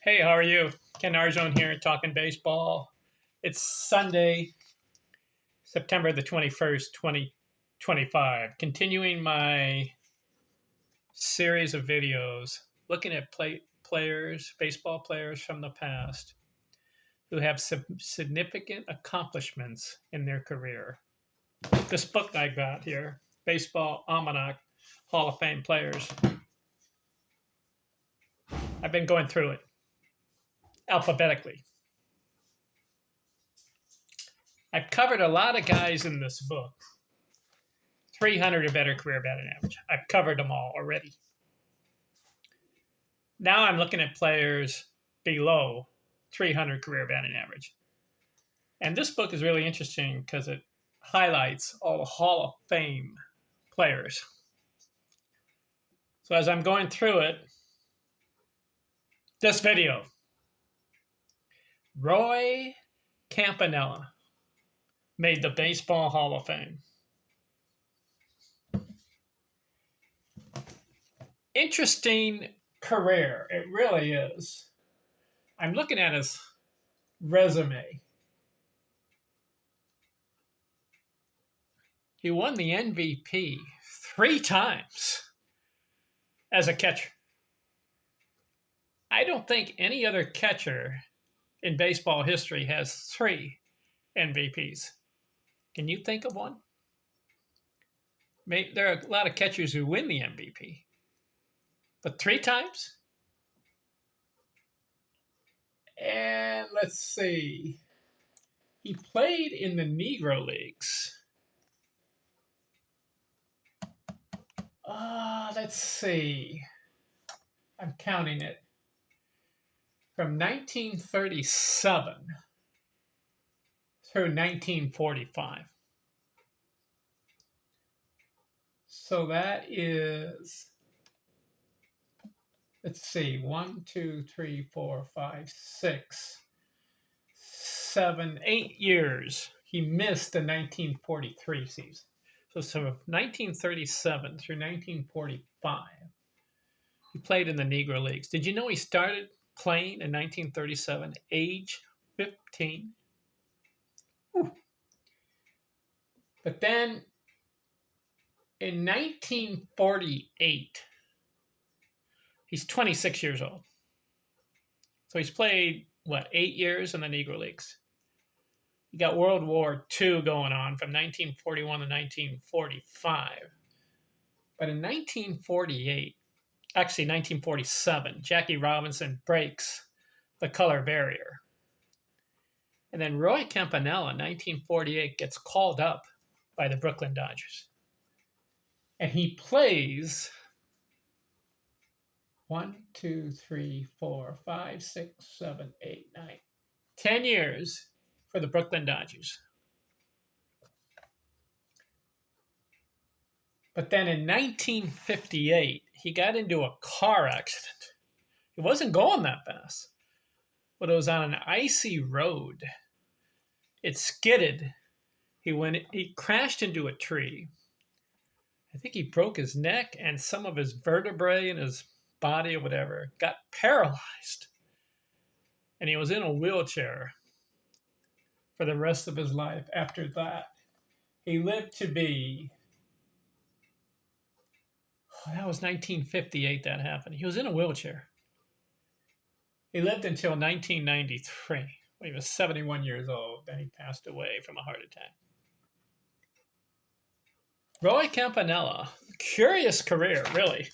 Hey, how are you? Ken Arzone here, talking baseball. It's Sunday, September the 21st, 2025. Continuing my series of videos looking at players, baseball players from the past who have significant accomplishments in their career. This book I got here, Baseball Almanac Hall of Fame Players, I've been going through it alphabetically. I've covered a lot of guys in this book. 300 or better career batting average. I've covered them all already. Now I'm looking at players below 300 career batting average. And this book is really interesting because it highlights all the Hall of Fame players. So as I'm going through it, this video, Roy Campanella made the Baseball Hall of Fame. Interesting career, it really is. I'm looking at his resume. He won the MVP 3 times as a catcher. I don't think any other catcher in baseball history has 3 MVPs. Can you think of one? There are a lot of catchers who win the MVP, but 3 times? And let's see. He played in the Negro Leagues. Let's see. I'm counting it. From 1937 through 1945. So that is, let's see, 1, 2, 3, 4, 5, 6, 7, 8 years. He missed the 1943 season. So from 1937 through 1945, he played in the Negro Leagues. Did you know he started playing in 1937, age 15? Whew. But then in 1948, he's 26 years old. So he's played, 8 years in the Negro Leagues. You got World War II going on from 1941 to 1945. But in 1948, actually 1947, Jackie Robinson breaks the color barrier. And then Roy Campanella, 1948, gets called up by the Brooklyn Dodgers. And he plays 1, 2, 3, 4, 5, 6, 7, 8, 9, 10 years for the Brooklyn Dodgers. But then in 1958, he got into a car accident. It wasn't going that fast, but it was on an icy road. It skidded. He crashed into a tree. I think he broke his neck and some of his vertebrae in his body or whatever, got paralyzed. And he was in a wheelchair for the rest of his life after that. He lived to be, that was 1958 that happened. He was in a wheelchair. He lived until 1993, when he was 71 years old. Then he passed away from a heart attack. Roy Campanella, curious career, really.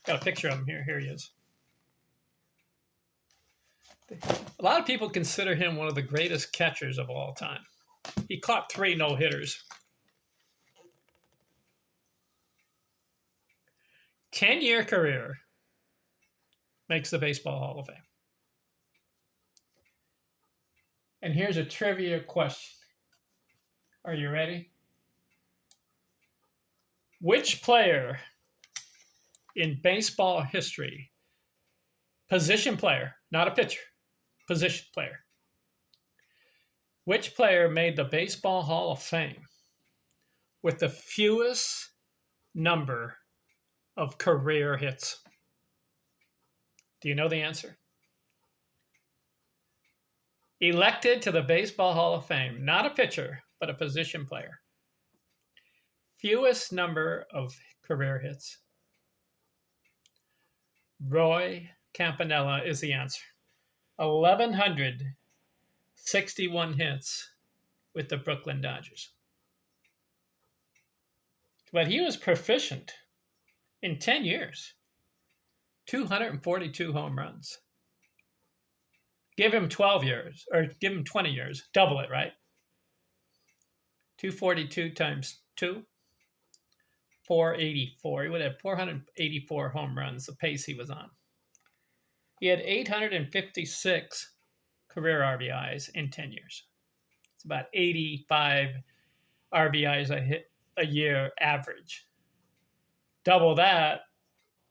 Got a picture of him here. Here he is. A lot of people consider him one of the greatest catchers of all time. He caught 3 no-hitters. 10-year career makes the Baseball Hall of Fame. And here's a trivia question. Are you ready? Which player in baseball history, position player, not a pitcher, position player, which player made the Baseball Hall of Fame with the fewest number of career hits? Do you know the answer? Elected to the Baseball Hall of Fame. Not a pitcher, but a position player. Fewest number of career hits. Roy Campanella is the answer. 1,161 hits with the Brooklyn Dodgers. But he was proficient in 10 years. 242 home runs. Give him 12 years, or give him 20 years. Double it, right? 242 times 2, 484. He would have 484 home runs, the pace he was on. He had 856 career RBIs in 10 years. It's about 85 RBIs a year average. Double that,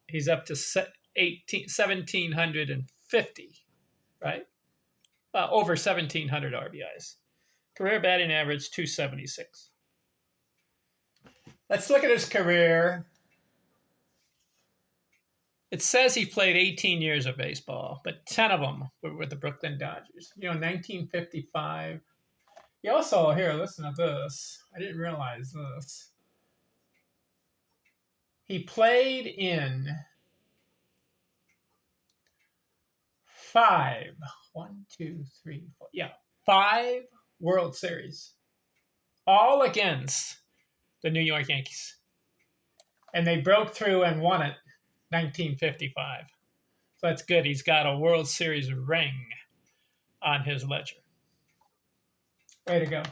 he's up to 1,750, right? Over 1,700 RBIs. Career batting average, 276. Let's look at his career. It says he played 18 years of baseball, but 10 of them were with the Brooklyn Dodgers. 1955. He also, here, listen to this. I didn't realize this. He played in 5 World Series, all against the New York Yankees. And they broke through and won it 1955. So that's good. He's got a World Series ring on his ledger. Way to go.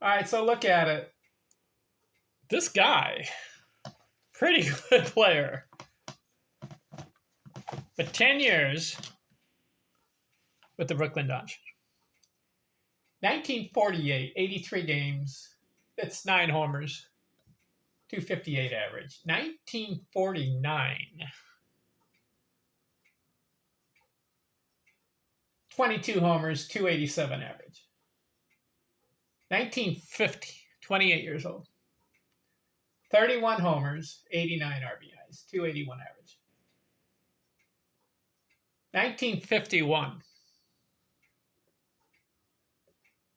All right, so look at it. This guy, pretty good player. But 10 years with the Brooklyn Dodgers. 1948, 83 games. That's 9 homers. 258 average. 1949. 22 homers, 287 average. 1950, 28 years old. 31 homers, 89 RBIs, 281 average. 1951.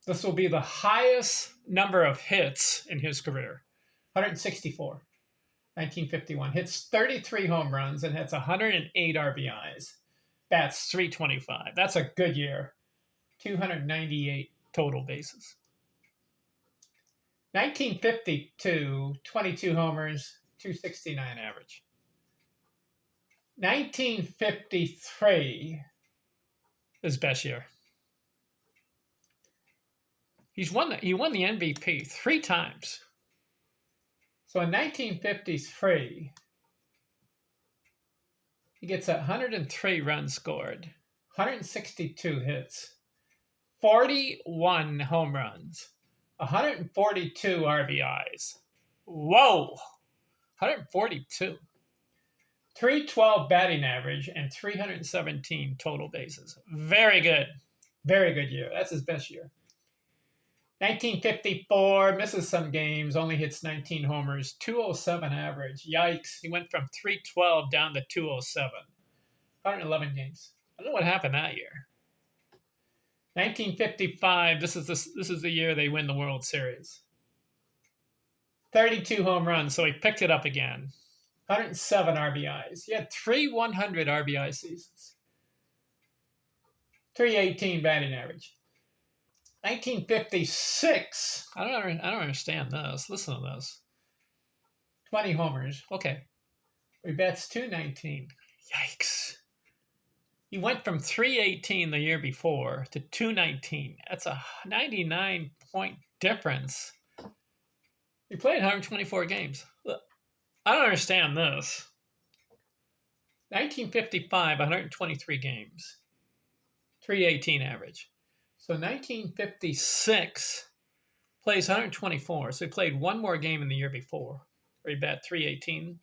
This will be the highest number of hits in his career. 164. 1951. Hits 33 home runs and hits 108 RBIs. Bats 325. That's a good year. 298 total bases. 1952, 22 homers, 269 average. 1953, his best year. He won the MVP 3 times. So in 1953, he gets 103 runs scored, 162 hits, 41 home runs, 142 RBIs. Whoa! 142. 312 batting average and 317 total bases. Very good. Very good year. That's his best year. 1954, misses some games, only hits 19 homers, 207 average. Yikes. He went from 312 down to 207. 111 games. I don't know what happened that year. 1955, this is the year they win the World Series. 32 home runs, so he picked it up again. 107 RBIs. He had 3 100 RBI seasons. 318 batting average. 1956. I don't understand this. Listen to this. 20 homers. Okay. He bats 219. Yikes. He went from 318 the year before to 219. That's a 99-point difference. He played 124 games. Look, I don't understand this. 1955, 123 games. 318 average. So 1956 plays 124. So he played one more game in the year before, where he bat 318.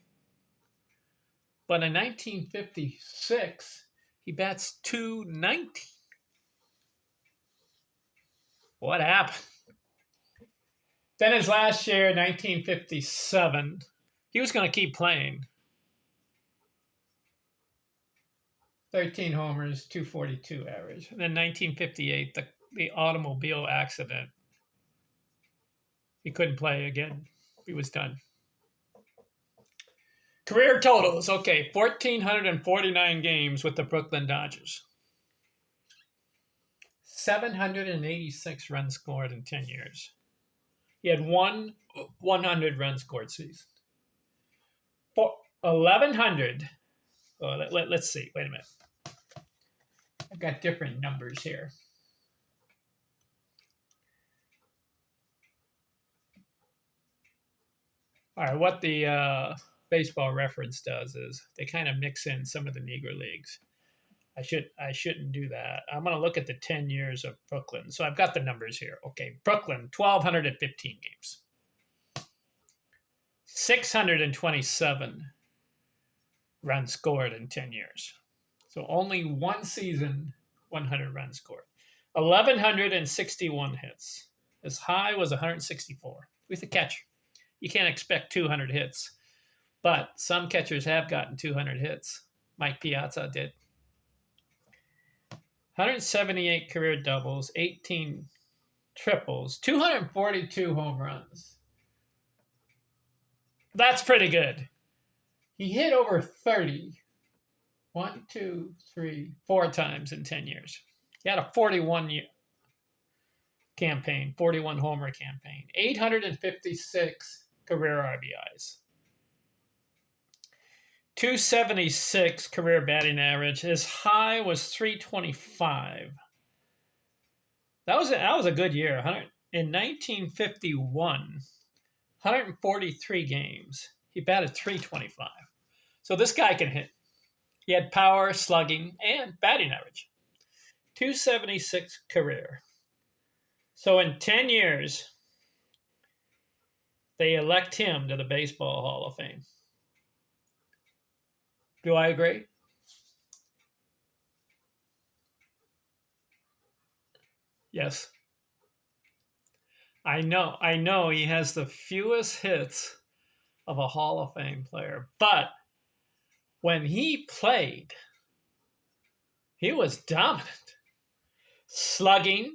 But in 1956, he bats 219. What happened? Then his last year, 1957, he was going to keep playing. 13 homers, 242 average. And then 1958, the automobile accident. He couldn't play again. He was done. Career totals. Okay, 1,449 games with the Brooklyn Dodgers. 786 runs scored in 10 years. He had one 100 run scored season. 1,100. Oh, let's see. Wait a minute. I've got different numbers here. All right, what the baseball reference does is they kind of mix in some of the Negro leagues. I shouldn't do that. I'm going to look at the 10 years of Brooklyn. So I've got the numbers here. Okay, Brooklyn, 1,215 games. 627 runs scored in 10 years. So only one season, 100 runs scored. 1,161 hits. His high was 164 with a catcher. You can't expect 200 hits, but some catchers have gotten 200 hits. Mike Piazza did. 178 career doubles, 18 triples, 242 home runs. That's pretty good. He hit over 30. 1, 2, 3, 4 times in 10 years. He had a 41-year campaign, 41 homer campaign, 856 career RBIs. 276 career batting average. His high was 325. That was a good year. In 1951, 143 games, he batted 325. So this guy can hit. He had power, slugging, and batting average. 276 career. So in 10 years, they elect him to the Baseball Hall of Fame. Do I agree? Yes. I know he has the fewest hits of a Hall of Fame player, but when he played, he was dominant. Slugging,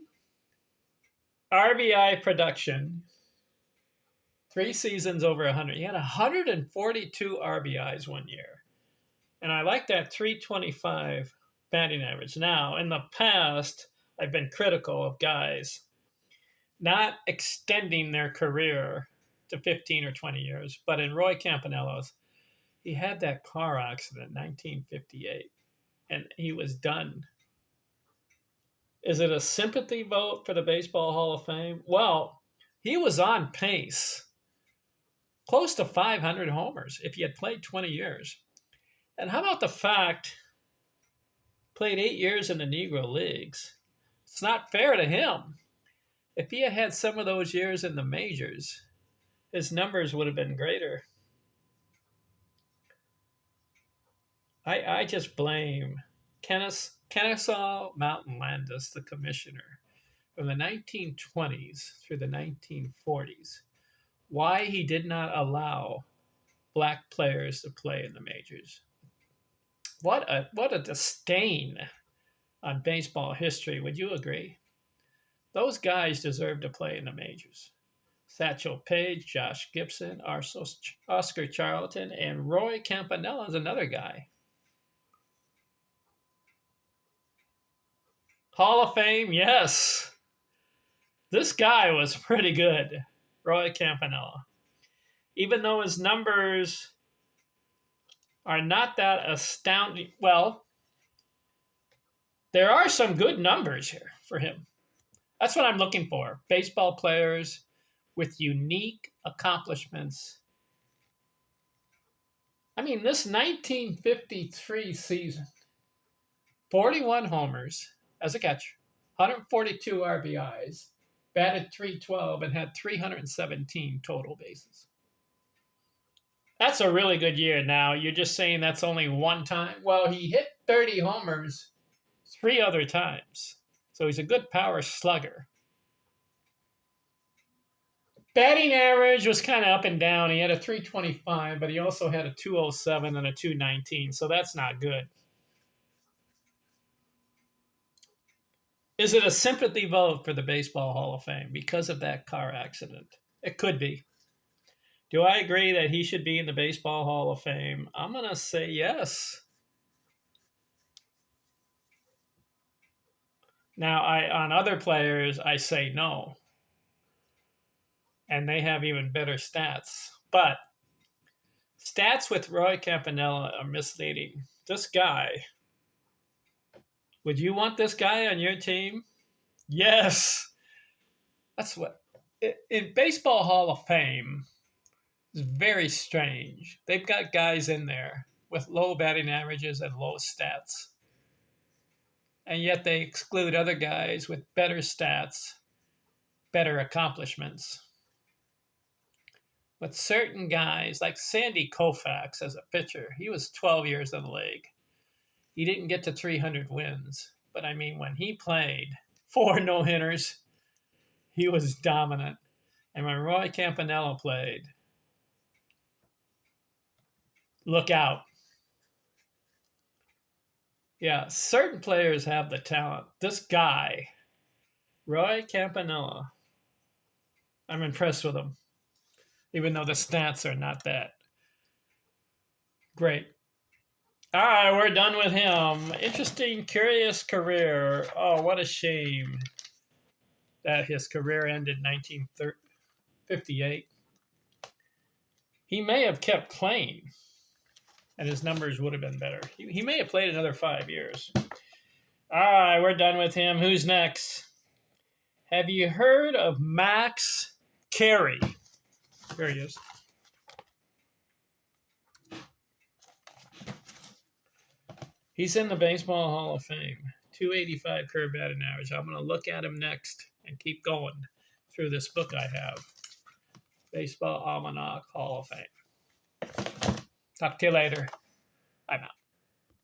RBI production, 3 seasons over 100. He had 142 RBIs one year. And I like that 325 batting average. Now, in the past, I've been critical of guys not extending their career to 15 or 20 years. But in Roy Campanella's, he had that car accident in 1958, and he was done. Is it a sympathy vote for the Baseball Hall of Fame? Well, he was on pace, close to 500 homers if he had played 20 years. And how about the fact played 8 years in the Negro Leagues? It's not fair to him. If he had had some of those years in the majors, his numbers would have been greater. I just blame Kennesaw Mountain Landis, the commissioner, from the 1920s through the 1940s, why he did not allow black players to play in the majors. What a disdain on baseball history. Would you agree? Those guys deserve to play in the majors. Satchel Paige, Josh Gibson, Oscar Charlton, and Roy Campanella is another guy. Hall of Fame, yes. This guy was pretty good, Roy Campanella. Even though his numbers are not that astounding, well, there are some good numbers here for him. That's what I'm looking for. Baseball players with unique accomplishments. I mean, this 1953 season, 41 homers as a catcher, 142 RBIs, batted .312, and had 317 total bases. That's a really good year. Now, you're just saying that's only one time? Well, he hit 30 homers 3 other times. So he's a good power slugger. Batting average was kind of up and down. He had a 325, but he also had a 207 and a 219, so that's not good. Is it a sympathy vote for the Baseball Hall of Fame because of that car accident? It could be. Do I agree that he should be in the Baseball Hall of Fame? I'm going to say yes. Now, on other players, I say no. And they have even better stats. But stats with Roy Campanella are misleading. This guy, would you want this guy on your team? Yes. That's what. In Baseball Hall of Fame, it's very strange. They've got guys in there with low batting averages and low stats. And yet they exclude other guys with better stats, better accomplishments. But certain guys, like Sandy Koufax as a pitcher, he was 12 years in the league. He didn't get to 300 wins. But I mean, when he played 4 no-hitters, he was dominant. And when Roy Campanella played, look out. Yeah, certain players have the talent. This guy, Roy Campanella, I'm impressed with him, even though the stats are not that great. All right, we're done with him. Interesting, curious career. Oh, what a shame that his career ended in 1958. He may have kept playing, and his numbers would have been better. He may have played another 5 years. All right, we're done with him. Who's next? Have you heard of Max Carey? There he is. He's in the Baseball Hall of Fame. 285 career batting average. I'm going to look at him next and keep going through this book I have. Baseball Almanac Hall of Fame. Talk to you later. I'm out.